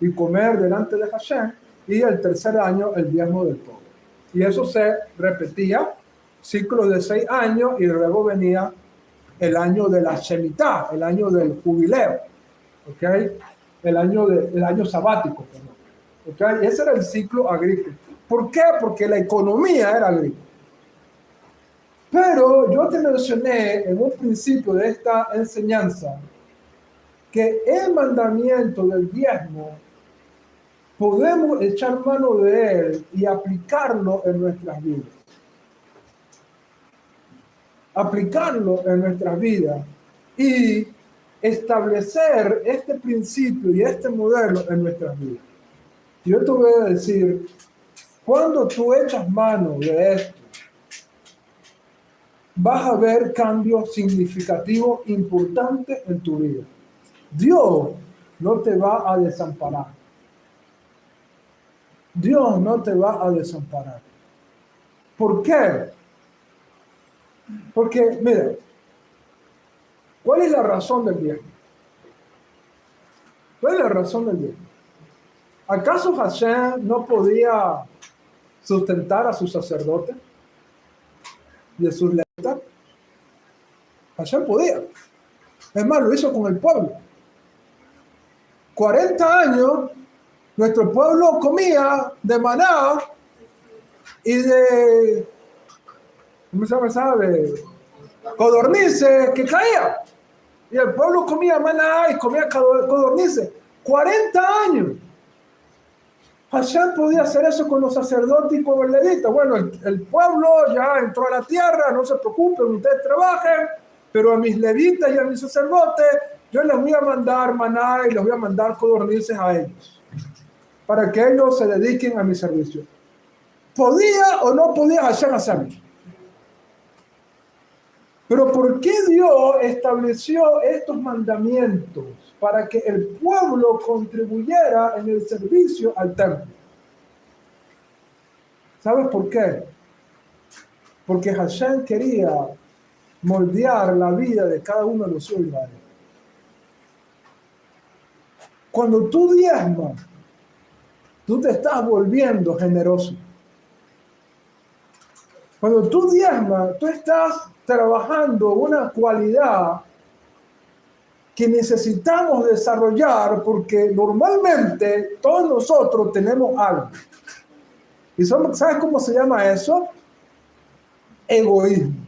y comer delante de Hashem. Y el tercer año el diezmo del pobre. Y eso se repetía, ciclos de 6 años, y luego venía el año de la Shemitah, el año del jubileo, ¿ok? El año sabático, ¿ok? Ese era el ciclo agrícola. ¿Por qué? Porque la economía era agrícola. Pero yo te mencioné en un principio de esta enseñanza que el mandamiento del diezmo podemos echar mano de él y aplicarlo en nuestras vidas. Aplicarlo en nuestras vidas y establecer este principio y este modelo en nuestras vidas. Yo te voy a decir, cuando tú echas mano de esto, vas a ver cambios significativos importantes en tu vida. Dios no te va a desamparar. Dios no te va a desamparar. ¿Por qué? Porque, mira, ¿cuál es la razón del diezmo? ¿Cuál es la razón del diezmo? ¿Acaso Hashem no podía sustentar a sus sacerdotes y a sus levitas? Hashem podía. Es más, lo hizo con el pueblo. 40 años, nuestro pueblo comía de maná y de, ¿cómo se llama? De codornices que caía. Y el pueblo comía maná y comía codornices. 40 años. Hashem podía hacer eso con los sacerdotes y con los levitas. Bueno, el pueblo ya entró a la tierra, no se preocupen, ustedes trabajen, pero a mis levitas y a mis sacerdotes yo les voy a mandar maná y les voy a mandar codornices a ellos, para que ellos se dediquen a mi servicio. ¿Podía o no podía Hashem hacerlo? Pero ¿por qué Dios estableció estos mandamientos? Para que el pueblo contribuyera en el servicio al templo. ¿Sabes por qué? Porque Hashem quería moldear la vida de cada uno de los suyos. Cuando tú diezmas, tú te estás volviendo generoso. Cuando tú diezmas, tú estás trabajando una cualidad que necesitamos desarrollar porque normalmente todos nosotros tenemos algo. ¿Y sabes cómo se llama eso? Egoísmo.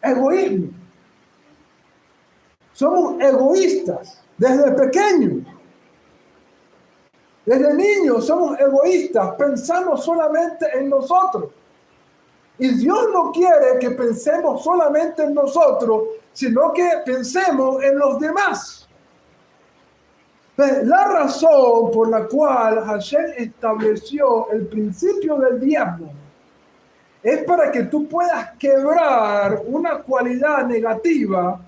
Egoísmo. Somos egoístas desde pequeños. Desde niños somos egoístas, pensamos solamente en nosotros. Y Dios no quiere que pensemos solamente en nosotros, sino que pensemos en los demás. La razón por la cual Hashem estableció el principio del diezmo es para que tú puedas quebrar una cualidad negativa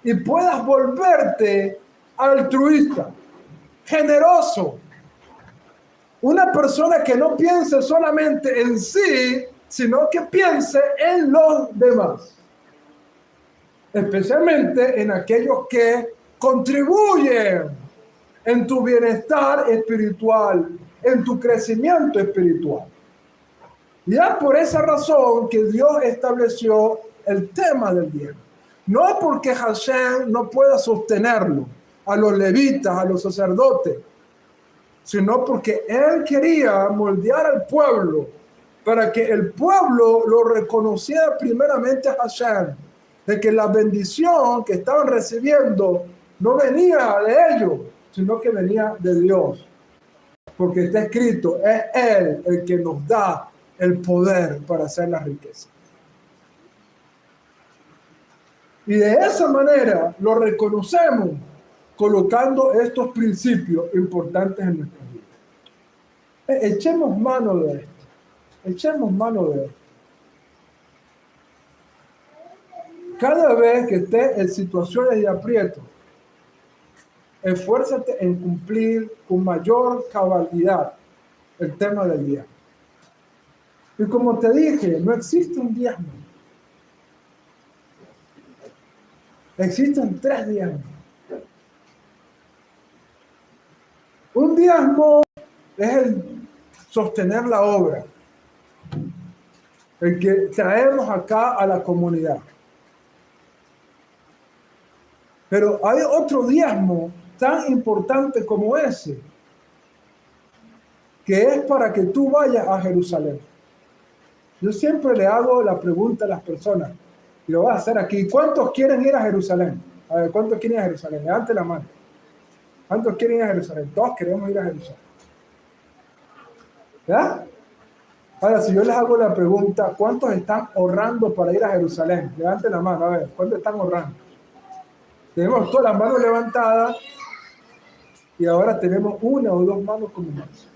y puedas volverte altruista, generoso. Una persona que no piense solamente en sí, sino que piense en los demás. Especialmente en aquellos que contribuyen en tu bienestar espiritual, en tu crecimiento espiritual. Ya por esa razón que Dios estableció el tema del diezmo. No porque Hashem no pueda sostenerlo a los levitas, a los sacerdotes, sino porque Él quería moldear al pueblo para que el pueblo lo reconociera primeramente a Hashem, de que la bendición que estaban recibiendo no venía de ellos, sino que venía de Dios. Porque está escrito, es Él el que nos da el poder para hacer la riqueza. Y de esa manera lo reconocemos colocando estos principios importantes en nuestra vida. Echemos mano de esto. Echemos mano de esto. Cada vez que estés en situaciones de aprieto, esfuérzate en cumplir con mayor cabalidad el tema del diezmo. Y como te dije, no existe un diezmo. Existen 3 diezmos. Un diezmo es el sostener la obra, el que traemos acá a la comunidad. Pero hay otro diezmo tan importante como ese, que es para que tú vayas a Jerusalén. Yo siempre le hago la pregunta a las personas, y lo voy a hacer aquí: ¿cuántos quieren ir a Jerusalén? A ver, ¿cuántos quieren ir a Jerusalén? Levante la mano. ¿Cuántos quieren ir a Jerusalén? Todos queremos ir a Jerusalén. ¿Ya? Ahora, si yo les hago la pregunta, ¿cuántos están ahorrando para ir a Jerusalén? Levante la mano, a ver, ¿cuántos están ahorrando? Tenemos todas las manos levantadas y ahora tenemos 1 o 2 manos como más.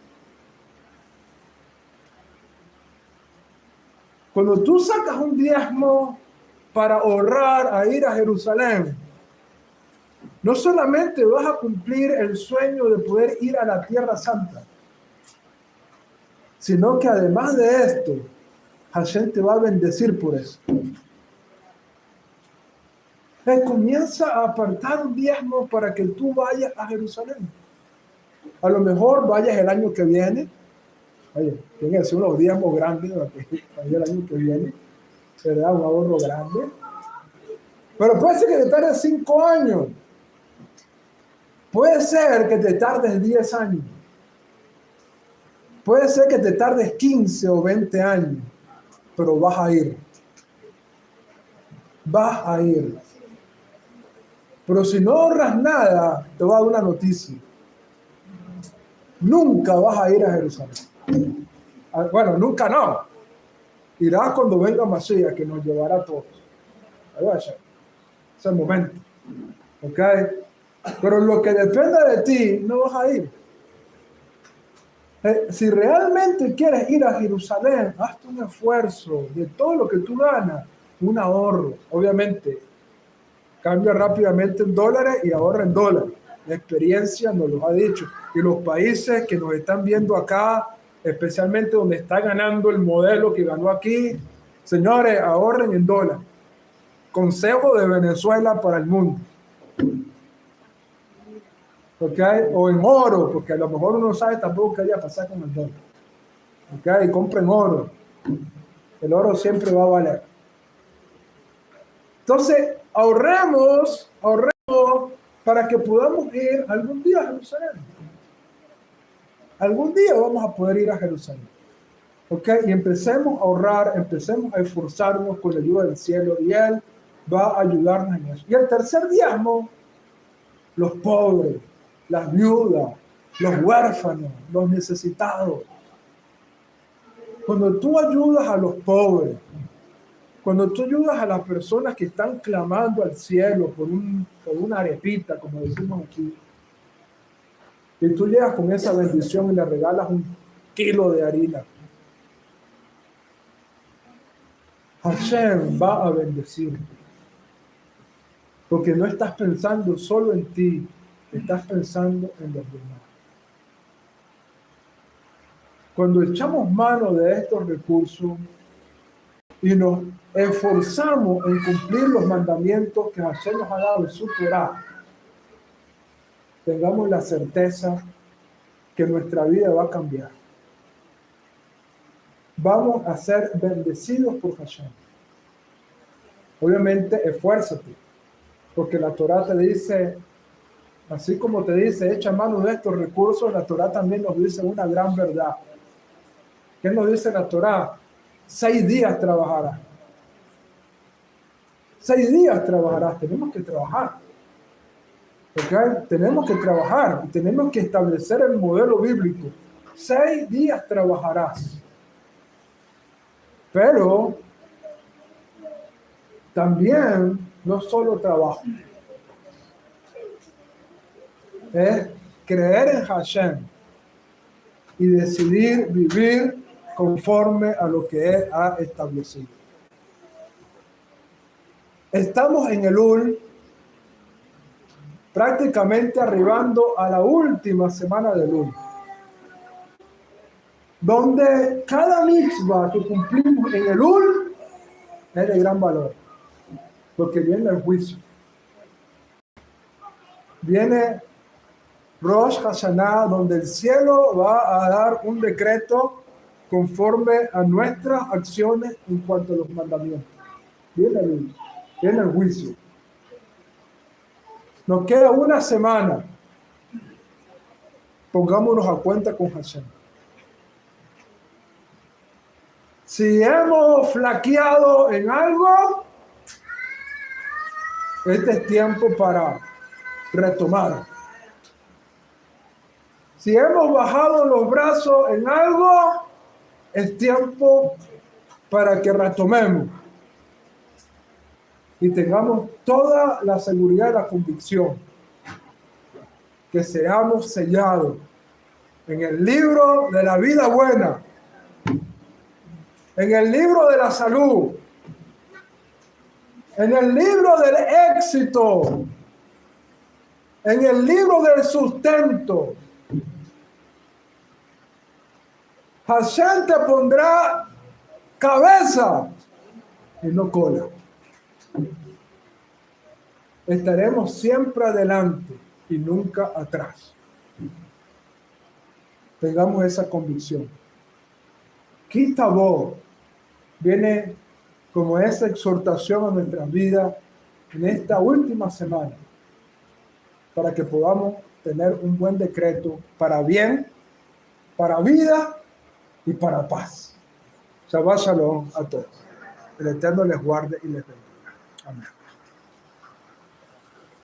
Cuando tú sacas un diezmo para ahorrar a ir a Jerusalén, no solamente vas a cumplir el sueño de poder ir a la Tierra Santa, sino que además de esto, Hashem te va a bendecir por eso. Comienza a apartar un diezmo para que tú vayas a Jerusalén. A lo mejor vayas el año que viene. Oye, tiene que ser unos diezmos grandes para que vaya el año que viene. Será un ahorro grande. Pero puede ser que te tardes 5 años. Puede ser que te tardes 10 años. Puede ser que te tardes 15 o 20 años. Pero vas a ir. Vas a ir. Pero si no ahorras nada, te voy a dar una noticia. Nunca vas a ir a Jerusalén. Bueno, nunca no. Irás cuando venga Mashiach, que nos llevará a todos. Ahí va a ser. Es el momento. ¿Ok? Pero lo que depende de ti, no vas a ir. Si realmente quieres ir a Jerusalén, hazte un esfuerzo de todo lo que tú ganas, un ahorro. Obviamente, cambia rápidamente en dólares y ahorra en dólares. La experiencia nos lo ha dicho. Y los países que nos están viendo acá, especialmente donde está ganando el modelo que ganó aquí, señores, ahorren en dólares. Consejo de Venezuela para el mundo. ¿Ok? O en oro, porque a lo mejor uno sabe tampoco qué vaya a pasar con el dólar. ¿Ok? Y compren oro. El oro siempre va a valer. Entonces, ahorremos para que podamos ir algún día a Jerusalén. Algún día vamos a poder ir a Jerusalén. ¿Ok? Y empecemos a ahorrar, empecemos a esforzarnos con la ayuda del cielo y Él va a ayudarnos en eso. Y el tercer diezmo, los pobres, las viudas, los huérfanos, los necesitados. Cuando tú ayudas a los pobres, Cuando tú ayudas a las personas que están clamando al cielo por una arepita, como decimos aquí, y tú llegas con esa bendición y le regalas 1 kilo de harina, Hashem va a bendecir. Porque no estás pensando solo en ti, estás pensando en los demás. Cuando echamos mano de estos recursos y nos esforzamos en cumplir los mandamientos que Hashem nos ha dado en su Torah, tengamos la certeza que nuestra vida va a cambiar. Vamos a ser bendecidos por Hashem. Obviamente, esfuérzate, porque la Torah te dice, así como te dice, echa mano de estos recursos, la Torah también nos dice una gran verdad. ¿Qué nos dice la Torah? 6 días trabajarás. 6 días trabajarás. Tenemos que trabajar. ¿Okay? Tenemos que trabajar y tenemos que establecer el modelo bíblico. 6 días trabajarás. Pero también no solo trabajo. Es creer en Hashem y decidir vivir conforme a lo que Él ha establecido. Estamos en Elul, prácticamente arribando a la última semana de Elul, donde cada mitzvah que cumplimos en Elul es de gran valor, porque viene el juicio. Viene Rosh Hashanah, donde el cielo va a dar un decreto conforme a nuestras acciones en cuanto a los mandamientos. Viene el juicio. Nos queda una semana. Pongámonos a cuenta con Hashem. Si hemos flaqueado en algo, este es tiempo para retomar. Si hemos bajado los brazos en algo, es tiempo para que retomemos y tengamos toda la seguridad y la convicción que seamos sellados en el libro de la vida buena, en el libro de la salud, en el libro del éxito, en el libro del sustento. Hashem te pondrá cabeza y no cola. Estaremos siempre adelante y nunca atrás. Tengamos esa convicción. Kitabo viene como esa exhortación a nuestras vidas en esta última semana, para que podamos tener un buen decreto para bien, para vida y para paz. Shabbat Shalom a todos. El Eterno les guarde y les bendiga. Amén.